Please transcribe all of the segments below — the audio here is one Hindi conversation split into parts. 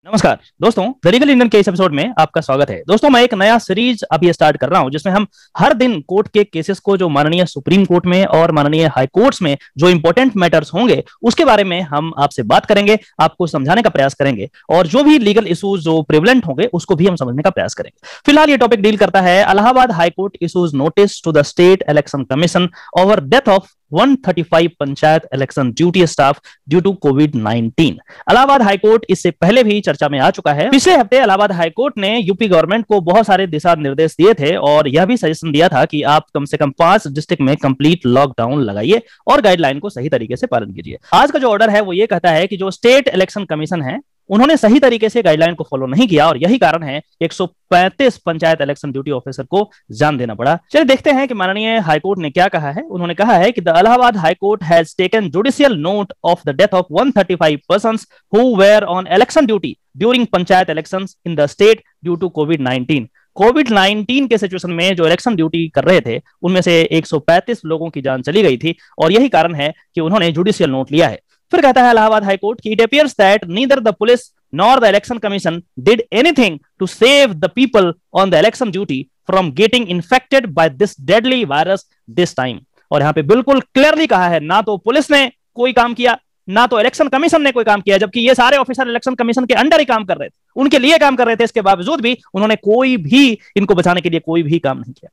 नमस्कार दोस्तों, द लीगल इंडियन के इस एपिसोड में आपका स्वागत है। दोस्तों, मैं एक नया सीरीज अभी स्टार्ट कर रहा हूं जिसमें हम हर दिन कोर्ट के केसेस को, जो माननीय सुप्रीम कोर्ट में और माननीय हाई कोर्ट्स में जो इंपॉर्टेंट मैटर्स होंगे उसके बारे में हम आपसे बात करेंगे, आपको समझाने का प्रयास करेंगे और जो भी लीगल इश्यूज जो प्रिवलेंट होंगे उसको भी हम समझने का प्रयास करेंगे। फिलहाल ये टॉपिक डील करता है Allahabad high court issues notice to the state election commission over death of 135 panchayat election duty staff due to कोविड-19। इलाहाबाद हाईकोर्ट इससे पहले भी चर्चा में आ चुका है। पिछले हफ्ते इलाहाबाद हाईकोर्ट ने यूपी गवर्नमेंट को बहुत सारे दिशा निर्देश दिए थे और यह भी सजेशन दिया था कि आप कम से कम 5 डिस्ट्रिक्ट में कंप्लीट लॉकडाउन लगाइए और गाइडलाइन को सही तरीके से पालन कीजिए। आज का जो ऑर्डर है वो ये कहता है कि जो स्टेट इलेक्शन कमीशन है उन्होंने सही तरीके से गाइडलाइन को फॉलो नहीं किया और यही कारण है 135 पंचायत इलेक्शन ड्यूटी ऑफिसर को जान देना पड़ा। चलिए देखते हैं कि माननीय हाईकोर्ट ने क्या कहा है। उन्होंने कहा है कि the Allahabad high court has taken judicial note of the death of 135 persons who were on election duty during panchayat elections in the state due to कोविड-19। कोविड-19 के सिचुएशन में जो इलेक्शन ड्यूटी कर रहे थे उनमें से 135 लोगों की जान चली गई थी और यही कारण है कि उन्होंने जुडिशियल नोट लिया है। फिर कहता है इलाहाबाद हाईकोर्ट कि it appears that neither the police nor the election commission did anything to save the people on the election duty from getting infected by this deadly virus this time. और यहां पे बिल्कुल क्लियरली कहा है, ना तो पुलिस ने कोई काम किया, ना तो इलेक्शन कमीशन ने कोई काम किया, जबकि ये सारे ऑफिसर इलेक्शन कमीशन के अंडर ही काम कर रहे थे, उनके लिए काम कर रहे थे। इसके बावजूद भी उन्होंने कोई भी इनको बचाने के लिए कोई भी काम नहीं किया।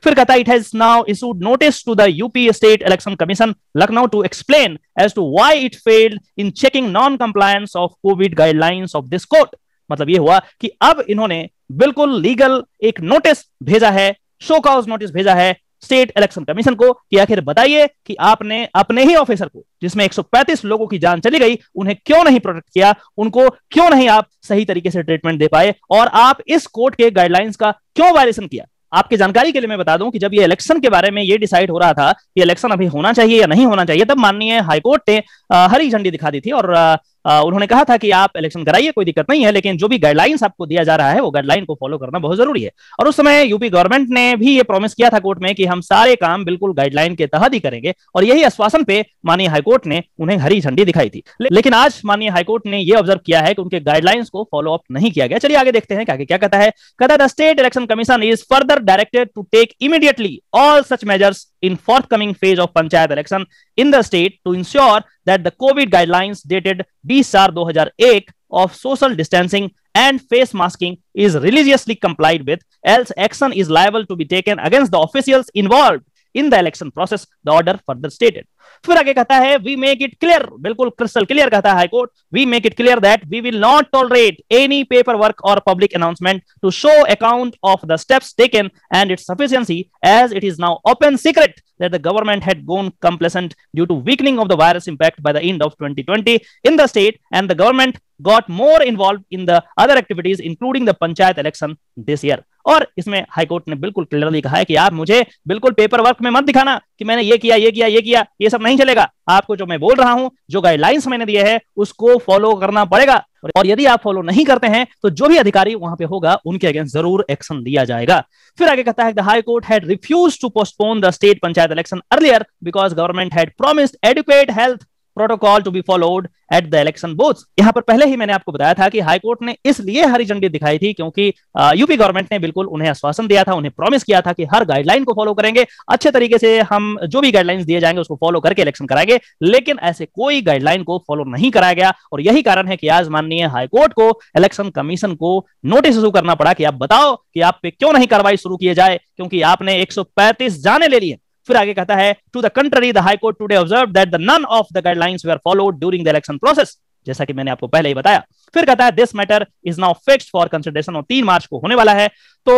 फिर कहता है it has now issued notice to the UP state election commission Lucknow to explain as to why it failed in checking non compliance of covid guidelines of this court. मतलब ये हुआ कि अब इन्होंने बिल्कुल लीगल एक नोटिस भेजा है, शो कॉज नोटिस भेजा है स्टेट इलेक्शन कमीशन को कि आखिर बताइए कि आपने अपने ही ऑफिसर को, जिसमें 135 लोगों की जान चली गई, उन्हें क्यों नहीं प्रोटेक्ट किया, उनको क्यों नहीं आप सही तरीके से ट्रीटमेंट दे पाए और आप इस कोर्ट के गाइडलाइंस का क्यों वायलेशन किया। आपकी जानकारी के लिए मैं बता दूं कि जब ये इलेक्शन के बारे में ये डिसाइड हो रहा था कि इलेक्शन अभी होना चाहिए या नहीं होना चाहिए, तब माननीय हाईकोर्ट ने हरी झंडी दिखा दी थी और उन्होंने कहा था कि आप इलेक्शन कराइए, कोई दिक्कत नहीं है, लेकिन जो भी गाइडलाइंस आपको दिया जा रहा है वो गाइडलाइन को फॉलो करना बहुत जरूरी है। और उस समय यूपी गवर्नमेंट ने भी ये प्रॉमिस किया था कोर्ट में कि हम सारे काम बिल्कुल गाइडलाइन के तहत ही करेंगे और यही आश्वासन पे माननीय हाईकोर्ट ने उन्हें हरी झंडी दिखाई थी। लेकिन आज माननीय हाईकोर्ट ने यह ऑब्जर्व किया है कि उनके गाइडलाइंस को फॉलो अप नहीं किया गया। चलिए आगे देखते हैं कि क्या कहता है। कहता है the state election commission is further directed to take immediately all such measures in forthcoming phase of panchayat election in the state to ensure that the COVID guidelines dated 20/2001 of social distancing and face masking is religiously complied with, else action is liable to be taken against the officials involved in the election process, the order further stated. फिर आगे कहता है वी मेक इट क्लियर, बिल्कुल क्रिस्टल क्लियर कहता है high court, we make it clear that we will not tolerate any paper work और public announcement to show account of the steps taken and its sufficiency as it is now open secret that the government had gone complacent due to weakening of the virus impact by the end of 2020 in the state, and the government got more involved in the other activities including the panchayat election this year. और इसमें हाईकोर्ट ने बिल्कुल क्लियरली कहा है कि आप मुझे बिल्कुल पेपर वर्क में मत दिखाना कि मैंने ये किया ये किया ये किया, ये सब नहीं चलेगा। आपको जो मैं बोल रहा हूं, जो गाइडलाइंस मैंने दिए हैं उसको फॉलो करना पड़ेगा और यदि आप फॉलो नहीं करते हैं तो जो भी अधिकारी वहां पे होगा उनके अगेंस्ट जरूर एक्शन लिया जाएगा। फिर आगे कहता है the high court had refused to postpone the state panchayat election earlier because government had promised adequate health protocol to be followed at the election booths. यहां पर पहले ही मैंने आपको बताया था कि हाईकोर्ट ने इसलिए हरी झंडी दिखाई थी क्योंकि यूपी गवर्नमेंट ने बिल्कुल उन्हें आश्वासन दिया था, उन्हें प्रॉमिस किया था कि हर गाइडलाइन को फॉलो करेंगे, अच्छे तरीके से हम जो भी गाइडलाइंस दिए जाएंगे उसको फॉलो करके इलेक्शन कराएंगे, लेकिन ऐसे कोई गाइडलाइन को फॉलो नहीं कराया गया और यही कारण है कि आज माननीय हाईकोर्ट को इलेक्शन कमीशन को नोटिस इशू करना पड़ा कि आप बताओ कि आप पे क्यों नहीं कार्रवाई शुरू किए जाए, क्योंकि आपने 135 जाने ले लिए। फिर आगे कहता है to the country the high court today observe that the none of the guidelines were followed during the election process, जैसा कि मैंने आपको पहले ही बताया। फिर कहता है this matter is now fixed for consideration और 3 मार्च को होने वाला है। तो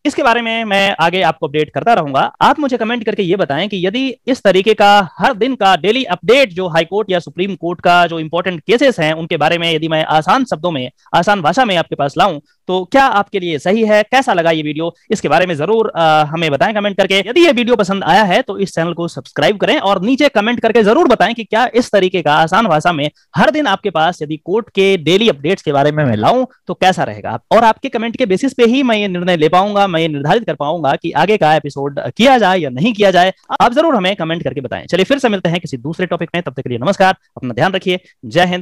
इसके बारे में मैं आगे आपको अपडेट करता रहूंगा। आप मुझे कमेंट करके ये बताएं कि यदि इस तरीके का हर दिन का डेली अपडेट जो हाई कोर्ट या सुप्रीम कोर्ट का जो इंपॉर्टेंट केसेस हैं उनके बारे में यदि मैं आसान शब्दों में, आसान भाषा में आपके पास लाऊं तो क्या आपके लिए सही है, कैसा लगा ये वीडियो, इसके बारे में जरूर हमें बताएं कमेंट करके। यदि ये वीडियो पसंद आया है तो इस चैनल को सब्सक्राइब करें और नीचे कमेंट करके जरूर बताएं कि क्या इस तरीके का आसान भाषा में हर दिन आपके पास यदि कोर्ट के डेली अपडेट्स के बारे में मैं लाऊं तो कैसा रहेगा। और आपके कमेंट के बेसिस पे ही मैं ये निर्णय ले पाऊंगा, मैं ये निर्धारित कर पाऊंगा कि आगे का एपिसोड किया जाए या नहीं किया जाए। आप जरूर हमें कमेंट करके बताएं। चलिए फिर से मिलते हैं किसी दूसरे टॉपिक में, तब तक के लिए नमस्कार, अपना ध्यान रखिए, जय हिंद।